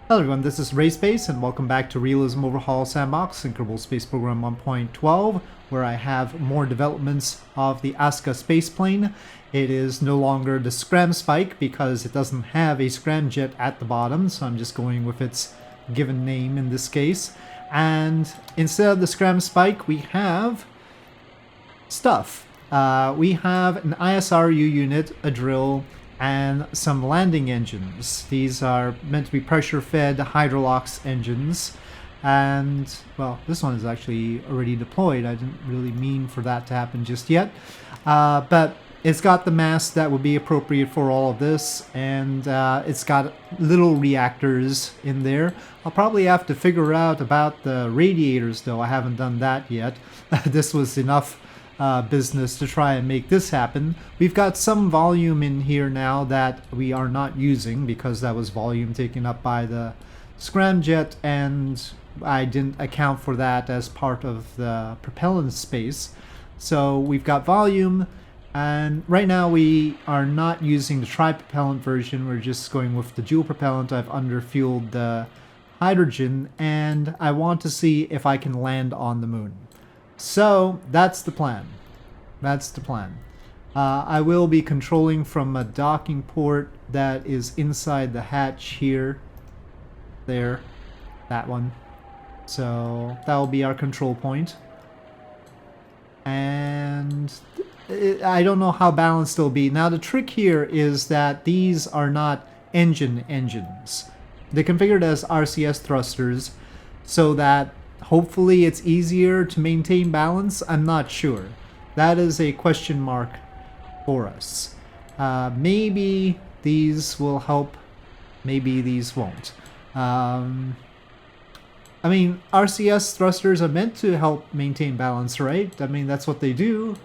Hello everyone, this is Rayspace and welcome back to Realism Overhaul Sandbox in Kerbal Space Program 1.12, where I have more developments of the Asuka Spaceplane. It is no longer the Scramjet because it doesn't have a Scramjet at the bottom, so I'm just going with its given name in this case. And instead of the Scramjet, we have stuff. We have an ISRU unit, a drill, and some landing engines. These are meant to be pressure-fed Hydrolox engines. And, well, this one is actually already deployed. I didn't really mean for that to happen just yet. But it's got the mass that would be appropriate for all of this, and it's got little reactors in there. I'll probably have to figure out about the radiators, though. I haven't done that yet. This was enough business to try and make this happen. We've got some volume in here now that we are not using because that was volume taken up by the Scramjet, and I didn't account for that as part of the propellant space. So we've got volume, and right now we are not using the tri-propellant version. We're just going with the dual propellant. I've underfueled the hydrogen, and I want to see if I can land on the moon. So that's the plan. That's the plan. I will be controlling from a docking port that is inside the hatch here. There. That one. So that will be our control point. And I don't know how balanced they'll be. Now the trick here is that these are not engines. They're configured as RCS thrusters so that hopefully it's easier to maintain balance. I'm not sure. That is a question mark for us. Maybe these will help. Maybe these won't. I mean, RCS thrusters are meant to help maintain balance, right? I mean, that's what they do.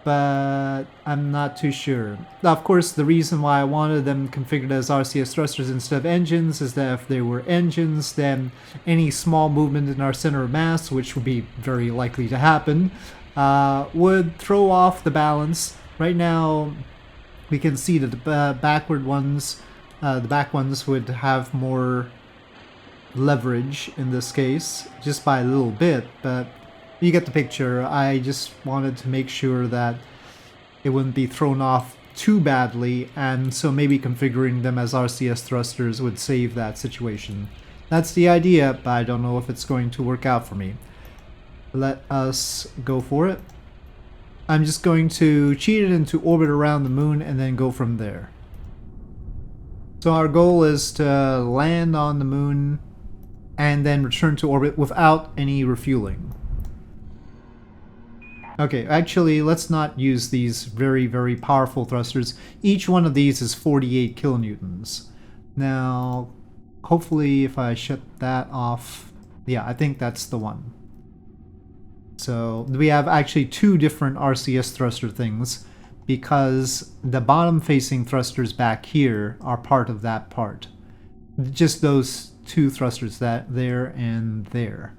But I'm not too sure. Of course, the reason why I wanted them configured as RCS thrusters instead of engines is that if they were engines, then any small movement in our center of mass, which would be very likely to happen, would throw off the balance. Right now, we can see that the backward ones, the back ones would have more leverage in this case, just by a little bit, but you get the picture. I just wanted to make sure that it wouldn't be thrown off too badly, and so maybe configuring them as RCS thrusters would save that situation. That's the idea, but I don't know if it's going to work out for me. Let us go for it. I'm just going to cheat it into orbit around the moon and then go from there. So our goal is to land on the moon and then return to orbit without any refueling. Okay, actually, let's not use these very, very powerful thrusters. Each one of these is 48 kilonewtons. Now, hopefully if I shut that off, yeah, I think that's the one. So we have actually two different RCS thruster things because the bottom-facing thrusters back here are part of that part. Just those two thrusters, that there and there,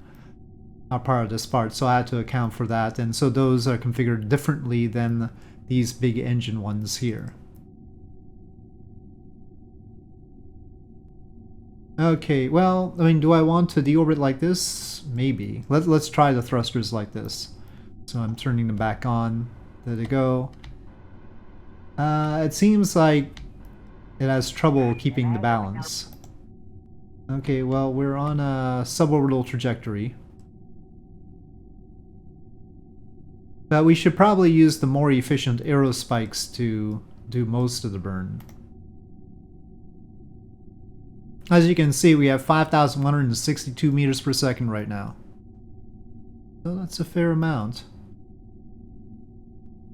are part of this part, so I had to account for that, and so those are configured differently than these big engine ones here. Okay, well, I mean, do I want to deorbit like this? Maybe. Let's try the thrusters like this. So I'm turning them back on. There they go. It seems like it has trouble keeping the balance. Okay, well, we're on a suborbital trajectory. But we should probably use the more efficient aerospikes to do most of the burn. As you can see, we have 5,162 meters per second right now. So that's a fair amount.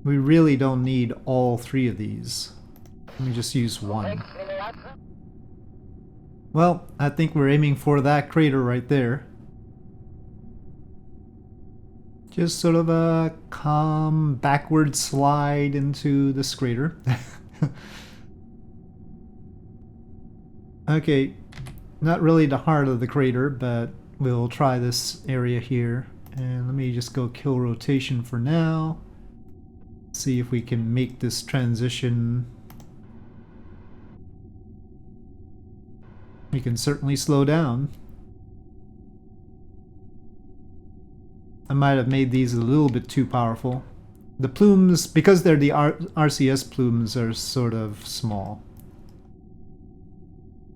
We really don't need all three of these. Let me just use one. Well, I think we're aiming for that crater right there. Just sort of a calm backward slide into this crater. Okay, not really the heart of the crater, but we'll try this area here. And let me just go kill rotation for now. See if we can make this transition We can certainly slow down. I might have made these a little bit too powerful. The plumes, because they're the RCS plumes, are sort of small.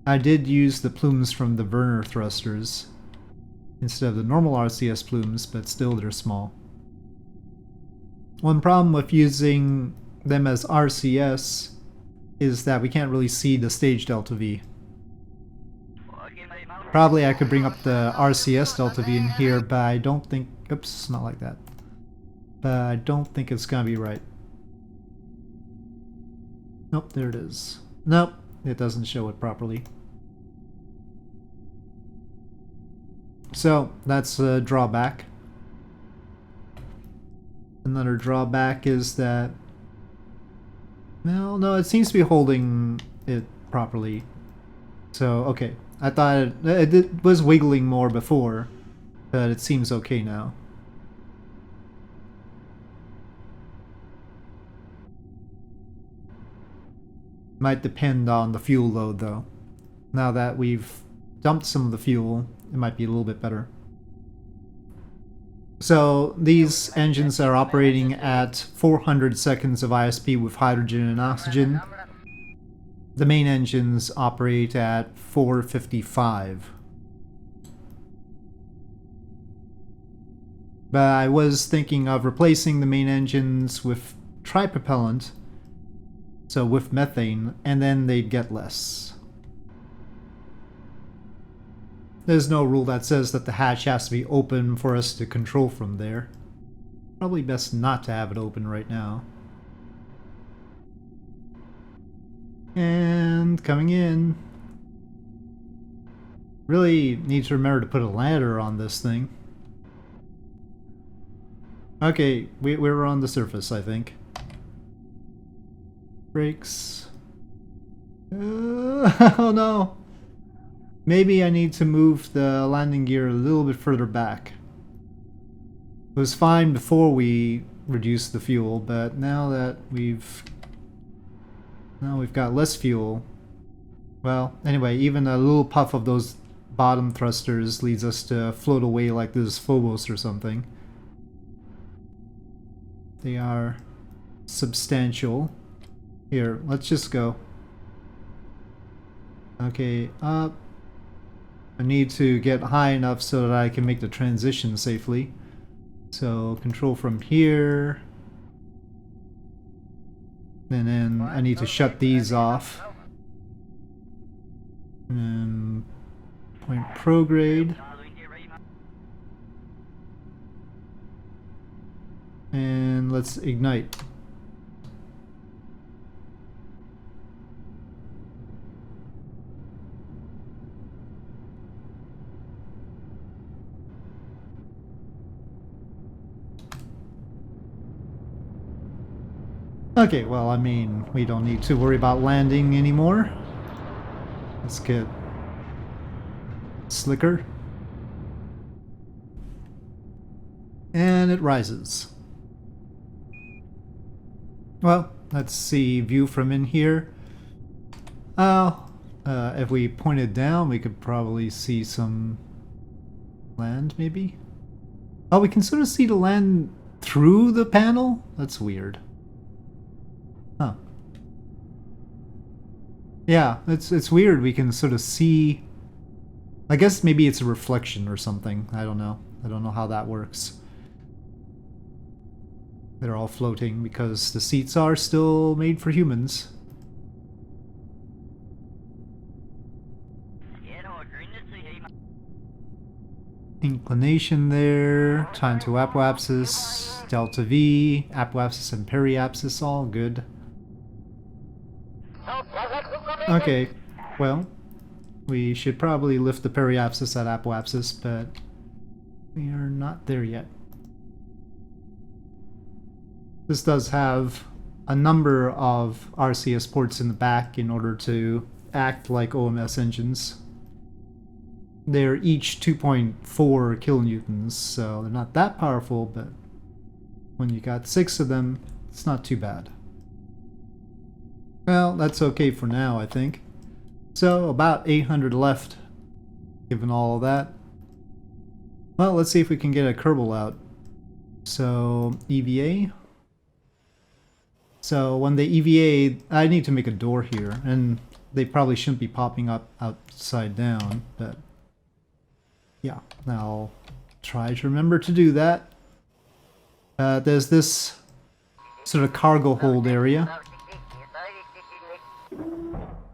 I did use the plumes from the Werner thrusters instead of the normal RCS plumes, but still they're small. One problem with using them as RCS is that we can't really see the stage delta V. Probably I could bring up the RCS delta V in here, but I don't think... Oops, not like that. But I don't think it's gonna be right. Nope, there it is. Nope, it doesn't show it properly. So, that's a drawback. Another drawback is that... Well, no, it seems to be holding it properly. So, okay. I thought it was wiggling more before, but it seems okay now. Might depend on the fuel load, though. Now that we've dumped some of the fuel, it might be a little bit better. So these engines are operating at 400 seconds of ISP with hydrogen and oxygen. The main engines operate at 455. But I was thinking of replacing the main engines with tripropellant, so with methane, and then they'd get less. There's no rule that says that the hatch has to be open for us to control from there. Probably best not to have it open right now. And coming in. Really need to remember to put a ladder on this thing. Okay, we're on the surface, I think. Brakes. Oh no! Maybe I need to move the landing gear a little bit further back. It was fine before we reduced the fuel, but now that we've got less fuel. Well, anyway, even a little puff of those bottom thrusters leads us to float away like this Phobos or something. They are substantial. Here, let's just go. Okay, up. I need to get high enough so that I can make the transition safely. So, control from here. And then I need to shut these off. And point prograde. And let's ignite. Okay, well, I mean, we don't need to worry about landing anymore. Let's get slicker. And it rises. Well, let's see view from in here. If we pointed down, we could probably see some land, maybe? Oh, we can sort of see the land through the panel? That's weird. Huh. Yeah, it's weird. We can sort of see... I guess maybe it's a reflection or something. I don't know. I don't know how that works. They're all floating because the seats are still made for humans. Inclination there, time to apoapsis, delta V, apoapsis and periapsis, all good. Okay, well, we should probably lift the periapsis at apoapsis, but we are not there yet. This does have a number of RCS ports in the back in order to act like OMS engines. They're each 2.4 kilonewtons, so they're not that powerful, but when you got 6 of them, it's not too bad. Well, that's okay for now, I think. So about 800 left, given all of that. Well, let's see if we can get a Kerbal out. So EVA. So when they EVA, I need to make a door here, and they probably shouldn't be popping up upside down, but yeah, I'll try to remember to do that. There's this sort of cargo hold area.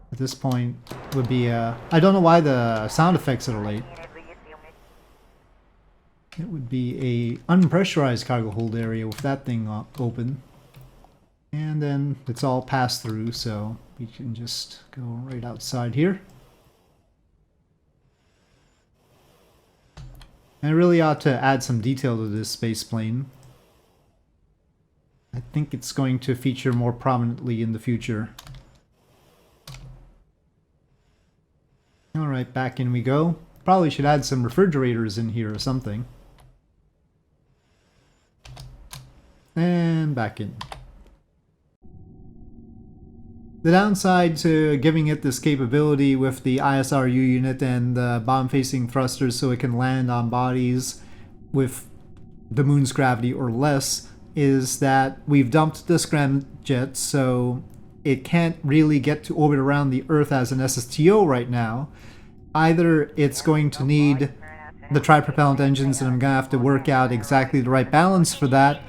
At this point would be I don't know why the sound effects are late. It would be a unpressurized cargo hold area with that thing open. And then it's all pass through, so we can just go right outside here. And I really ought to add some detail to this space plane. I think it's going to feature more prominently in the future. Alright, back in we go. Probably should add some refrigerators in here or something. And back in. The downside to giving it this capability with the ISRU unit and the bomb-facing thrusters so it can land on bodies with the moon's gravity or less is that we've dumped the Scramjet, so it can't really get to orbit around the Earth as an SSTO right now. Either it's going to need the tri-propellant engines and I'm going to have to work out exactly the right balance for that,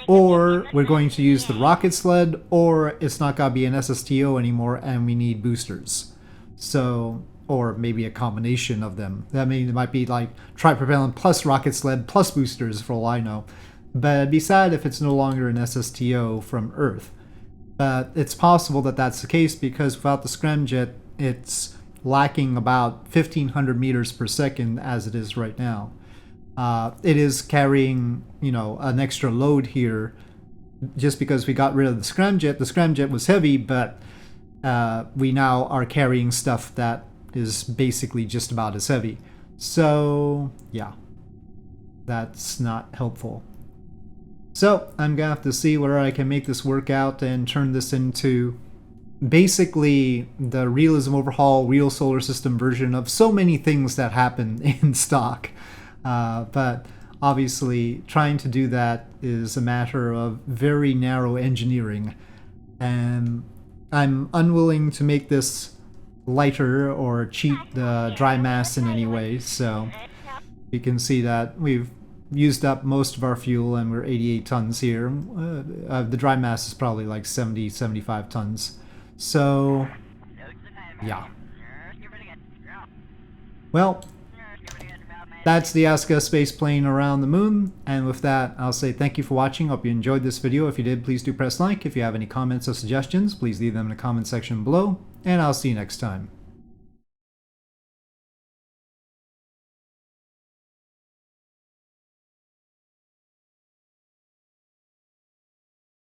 or we're going to use the rocket sled, or it's not going to be an SSTO anymore and we need boosters. So, or maybe a combination of them. I mean, it might be like tri-propellant plus rocket sled plus boosters for all I know. But it'd be sad if it's no longer an SSTO from Earth. But it's possible that that's the case because without the Scramjet, it's lacking about 1,500 meters per second as it is right now. It is carrying, you know, an extra load here just because we got rid of the Scramjet. The Scramjet was heavy, but we now are carrying stuff that is basically just about as heavy. So, yeah, that's not helpful. So, I'm gonna have to see whether I can make this work out and turn this into basically the Realism Overhaul Real Solar System version of so many things that happen in stock. But obviously trying to do that is a matter of very narrow engineering, and I'm unwilling to make this lighter or cheat the dry mass in any way. So you can see that we've used up most of our fuel and we're 88 tons here. The dry mass is probably like 70-75 tons. So yeah, well, that's the Asuka spaceplane around the moon, and with that, I'll say thank you for watching. Hope you enjoyed this video. If you did, please do press like. If you have any comments or suggestions, please leave them in the comment section below, and I'll see you next time.